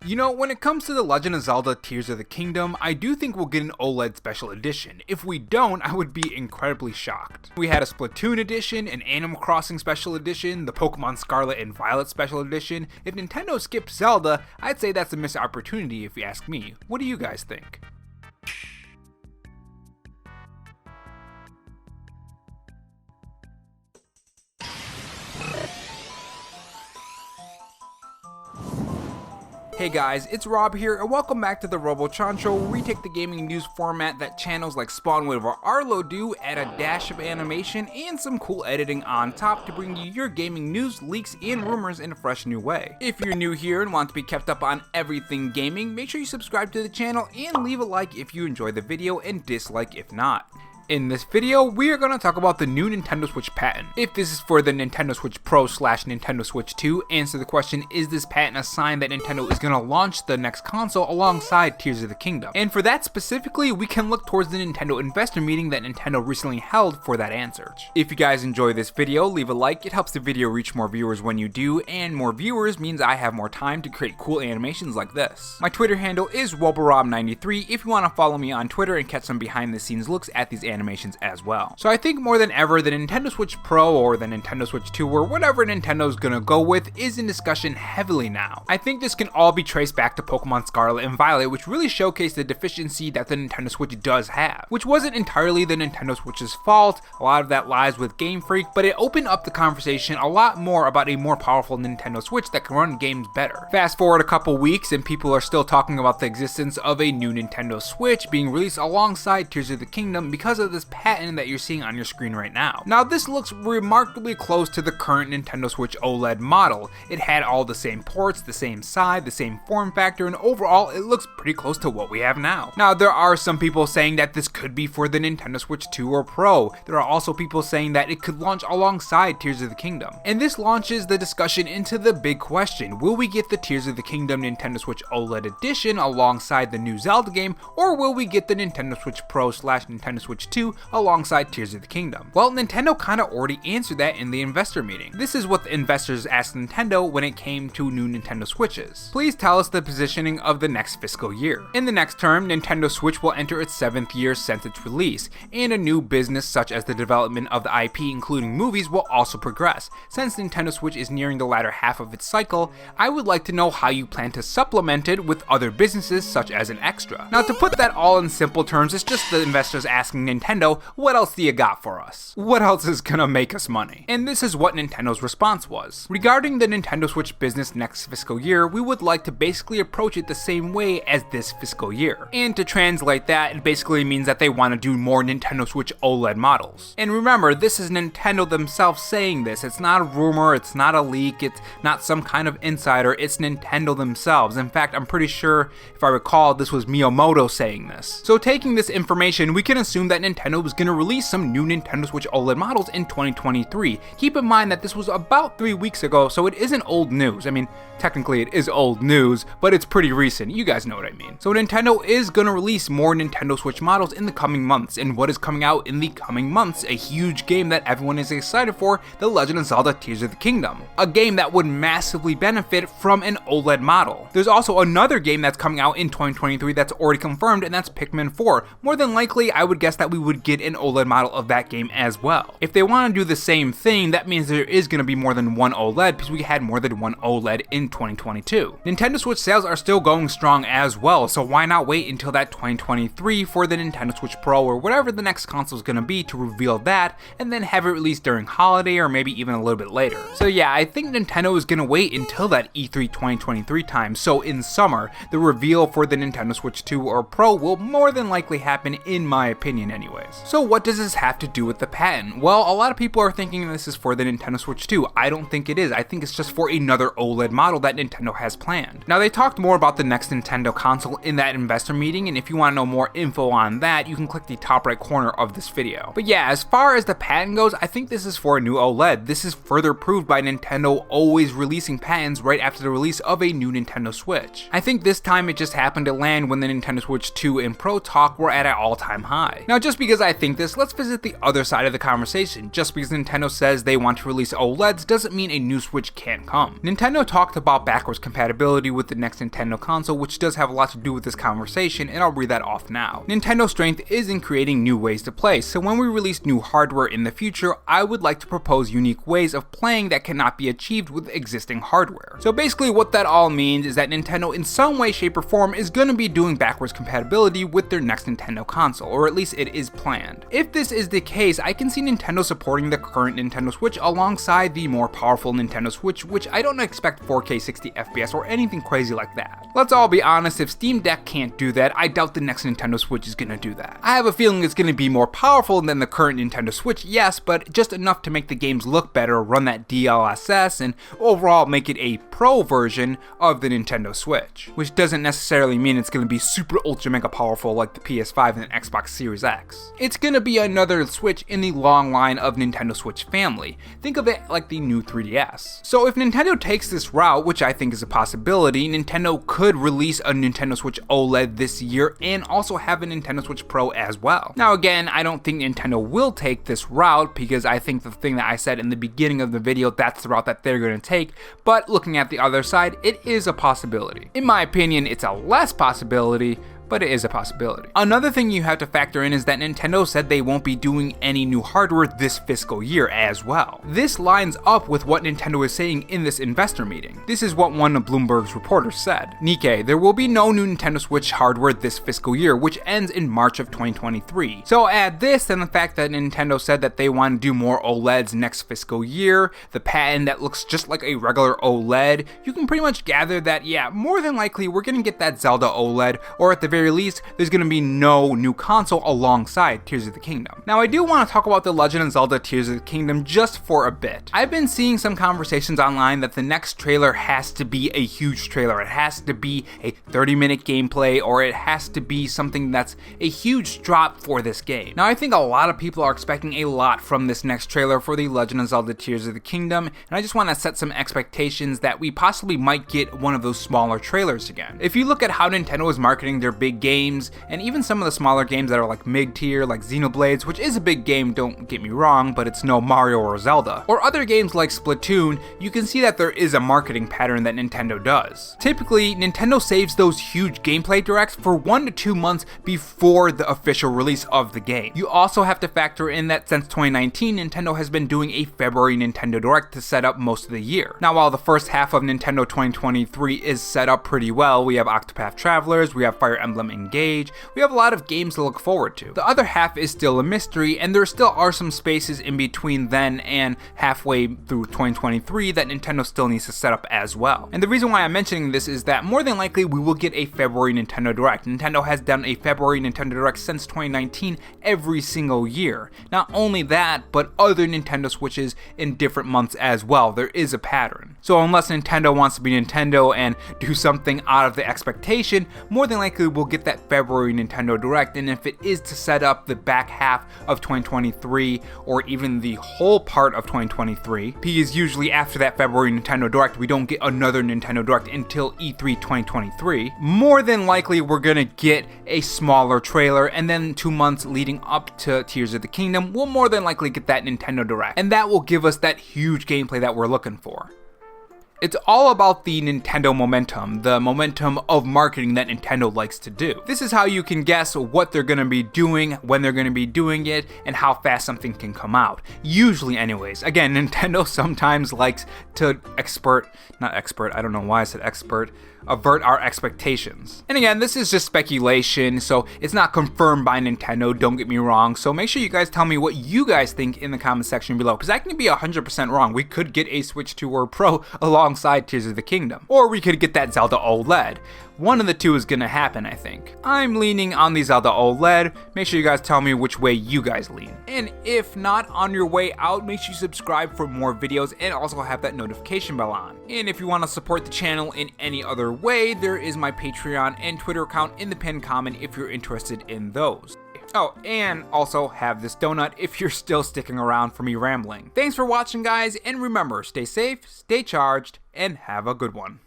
You know, when it comes to The Legend of Zelda Tears of the Kingdom, I do think we'll get an OLED special edition. If we don't, I would be incredibly shocked. We had a Splatoon edition, an Animal Crossing special edition, the Pokemon Scarlet and Violet special edition. If Nintendo skipped Zelda, I'd say that's a missed opportunity if you ask me. What do you guys think? Hey guys, it's Rob here, and welcome back to the RoboChancho, where we take the gaming news format that channels like Spawnwave or Arlo do, add a dash of animation and some cool editing on top to bring you your gaming news, leaks, and rumors in a fresh new way. If you're new here and want to be kept up on everything gaming, make sure you subscribe to the channel and leave a like if you enjoy the video and dislike if not. In this video, we are going to talk about the new Nintendo Switch patent. If this is for the Nintendo Switch Pro / Nintendo Switch 2, answer the question, is this patent a sign that Nintendo is going to launch the next console alongside Tears of the Kingdom? And for that specifically, we can look towards the Nintendo investor meeting that Nintendo recently held for that answer. If you guys enjoy this video, leave a like, it helps the video reach more viewers when you do, and more viewers means I have more time to create cool animations like this. My Twitter handle is WobleRob93 if you want to follow me on Twitter and catch some behind the scenes looks at these animations as well. So I think more than ever, the Nintendo Switch Pro or the Nintendo Switch 2 or whatever Nintendo's gonna go with is in discussion heavily now. I think this can all be traced back to Pokemon Scarlet and Violet, which really showcased the deficiency that the Nintendo Switch does have, which wasn't entirely the Nintendo Switch's fault. A lot of that lies with Game Freak, but it opened up the conversation a lot more about a more powerful Nintendo Switch that can run games better. Fast forward a couple weeks and people are still talking about the existence of a new Nintendo Switch being released alongside Tears of the Kingdom because of this patent that you're seeing on your screen right now. Now this looks remarkably close to the current Nintendo Switch OLED model. It had all the same ports, the same size, the same form factor, and overall it looks pretty close to what we have now. Now there are some people saying that this could be for the Nintendo Switch 2 or Pro. There are also people saying that it could launch alongside Tears of the Kingdom. And this launches the discussion into the big question: will we get the Tears of the Kingdom Nintendo Switch OLED edition alongside the new Zelda game, or will we get the Nintendo Switch Pro / Nintendo Switch 2 alongside Tears of the Kingdom? Well, Nintendo kinda already answered that in the investor meeting. This is what the investors asked Nintendo when it came to new Nintendo Switches. Please tell us the positioning of the next fiscal year. In the next term, Nintendo Switch will enter its 7th year since its release, and a new business such as the development of the IP, including movies, will also progress. Since Nintendo Switch is nearing the latter half of its cycle, I would like to know how you plan to supplement it with other businesses such as an extra. Now, to put that all in simple terms, it's just the investors asking Nintendo, what else do you got for us? What else is gonna make us money? And this is what Nintendo's response was. Regarding the Nintendo Switch business next fiscal year, we would like to basically approach it the same way as this fiscal year. And to translate that, it basically means that they want to do more Nintendo Switch OLED models. And remember, this is Nintendo themselves saying this. It's not a rumor, it's not a leak, it's not some kind of insider, it's Nintendo themselves. In fact, I'm pretty sure, if I recall, this was Miyamoto saying this. So taking this information, we can assume that Nintendo was gonna release some new Nintendo Switch OLED models in 2023. Keep in mind that this was about 3 weeks ago, so it isn't old news. I mean, technically it is old news, but it's pretty recent. You guys know what I mean. So Nintendo is gonna release more Nintendo Switch models in the coming months, and what is coming out in the coming months? A huge game that everyone is excited for, The Legend of Zelda Tears of the Kingdom. A game that would massively benefit from an OLED model. There's also another game that's coming out in 2023 that's already confirmed, and that's Pikmin 4. More than likely, I would guess that we would get an OLED model of that game as well. If they want to do the same thing, that means there is going to be more than one OLED, because we had more than one OLED in 2022. Nintendo Switch sales are still going strong as well, so why not wait until that 2023 for the Nintendo Switch Pro or whatever the next console is going to be to reveal that, and then have it released during holiday or maybe even a little bit later. So yeah, I think Nintendo is going to wait until that E3 2023 time, so in summer, the reveal for the Nintendo Switch 2 or Pro will more than likely happen, in my opinion anyways. So what does this have to do with the patent? Well, a lot of people are thinking this is for the Nintendo Switch 2. I don't think it is. I think it's just for another OLED model that Nintendo has planned. Now, they talked more about the next Nintendo console in that investor meeting, and if you want to know more info on that, you can click the top right corner of this video. But yeah, as far as the patent goes, I think this is for a new OLED. This is further proved by Nintendo always releasing patents right after the release of a new Nintendo Switch. I think this time it just happened to land when the Nintendo Switch 2 and Pro talk were at an all-time high. Now, just because I think this, let's visit the other side of the conversation. Just because Nintendo says they want to release OLEDs doesn't mean a new Switch can't come. Nintendo talked about backwards compatibility with the next Nintendo console, which does have a lot to do with this conversation, and I'll read that off now. Nintendo's strength is in creating new ways to play, so when we release new hardware in the future, I would like to propose unique ways of playing that cannot be achieved with existing hardware. So basically what that all means is that Nintendo in some way, shape, or form is going to be doing backwards compatibility with their next Nintendo console, or at least it is planned. If this is the case, I can see Nintendo supporting the current Nintendo Switch alongside the more powerful Nintendo Switch, which I don't expect 4K 60 FPS or anything crazy like that. Let's all be honest, if Steam Deck can't do that, I doubt the next Nintendo Switch is gonna do that. I have a feeling it's gonna be more powerful than the current Nintendo Switch, yes, but just enough to make the games look better, run that DLSS, and overall make it a pro version of the Nintendo Switch. Which doesn't necessarily mean it's gonna be super ultra mega powerful like the PS5 and the Xbox Series X. It's gonna be another Switch in the long line of Nintendo Switch family. Think of it like the new 3DS. So if Nintendo takes this route, which I think is a possibility, Nintendo could release a Nintendo Switch OLED this year and also have a Nintendo Switch Pro as well. Now again, I don't think Nintendo will take this route because I think the thing that I said in the beginning of the video, that's the route that they're going to take, but looking at the other side, it is a possibility. In my opinion, it's a less possibility, but it is a possibility. Another thing you have to factor in is that Nintendo said they won't be doing any new hardware this fiscal year as well. This lines up with what Nintendo is saying in this investor meeting. This is what one of Bloomberg's reporters said. Nikkei, there will be no new Nintendo Switch hardware this fiscal year, which ends in March of 2023. So add this and the fact that Nintendo said that they want to do more OLEDs next fiscal year, the patent that looks just like a regular OLED, you can pretty much gather that, yeah, more than likely we're gonna get that Zelda OLED, or at the very least, there's going to be no new console alongside Tears of the Kingdom. Now I do want to talk about The Legend of Zelda Tears of the Kingdom just for a bit. I've been seeing some conversations online that the next trailer has to be a huge trailer. It has to be a 30-minute gameplay, or it has to be something that's a huge drop for this game. Now I think a lot of people are expecting a lot from this next trailer for The Legend of Zelda Tears of the Kingdom, and I just want to set some expectations that we possibly might get one of those smaller trailers again. If you look at how Nintendo is marketing their big games, and even some of the smaller games that are like mid-tier, like Xenoblades, which is a big game, don't get me wrong, but it's no Mario or Zelda, or other games like Splatoon, you can see that there is a marketing pattern that Nintendo does. Typically, Nintendo saves those huge gameplay directs for 1 to 2 months before the official release of the game. You also have to factor in that since 2019, Nintendo has been doing a February Nintendo Direct to set up most of the year. Now, while the first half of Nintendo 2023 is set up pretty well, we have Octopath Travelers, we have Fire Emblem Engage, we have a lot of games to look forward to. The other half is still a mystery, and there still are some spaces in between then and halfway through 2023 that Nintendo still needs to set up as well. And the reason why I'm mentioning this is that more than likely we will get a February Nintendo Direct. Nintendo has done a February Nintendo Direct since 2019 every single year. Not only that, but other Nintendo Switches in different months as well. There is a pattern. So unless Nintendo wants to be Nintendo and do something out of the expectation, more than likely we'll get that February Nintendo Direct, and if it is to set up the back half of 2023 or even the whole part of 2023, because usually after that February Nintendo Direct we don't get another Nintendo Direct until E3 2023, more than likely we're gonna get a smaller trailer, and then 2 months leading up to Tears of the Kingdom we'll more than likely get that Nintendo Direct, and that will give us that huge gameplay that we're looking for. It's all about the Nintendo momentum, the momentum of marketing that Nintendo likes to do. This is how you can guess what they're going to be doing, when they're going to be doing it, and how fast something can come out. Usually anyways. Again, Nintendo sometimes likes to avert our expectations. And again, this is just speculation, so it's not confirmed by Nintendo, don't get me wrong, so make sure you guys tell me what you guys think in the comment section below, because I can be 100% wrong. We could get a Switch 2 or Pro alongside Tears of the Kingdom, or we could get that Zelda OLED. One of the two is gonna happen, I think. I'm leaning on the Zelda OLED. Make sure you guys tell me which way you guys lean. And if not, on your way out, make sure you subscribe for more videos and also have that notification bell on. And if you want to support the channel in any other way, there is my Patreon and Twitter account in the pinned comment if you're interested in those. Oh, and also have this donut if you're still sticking around for me rambling. Thanks for watching, guys, and remember, stay safe, stay charged, and have a good one.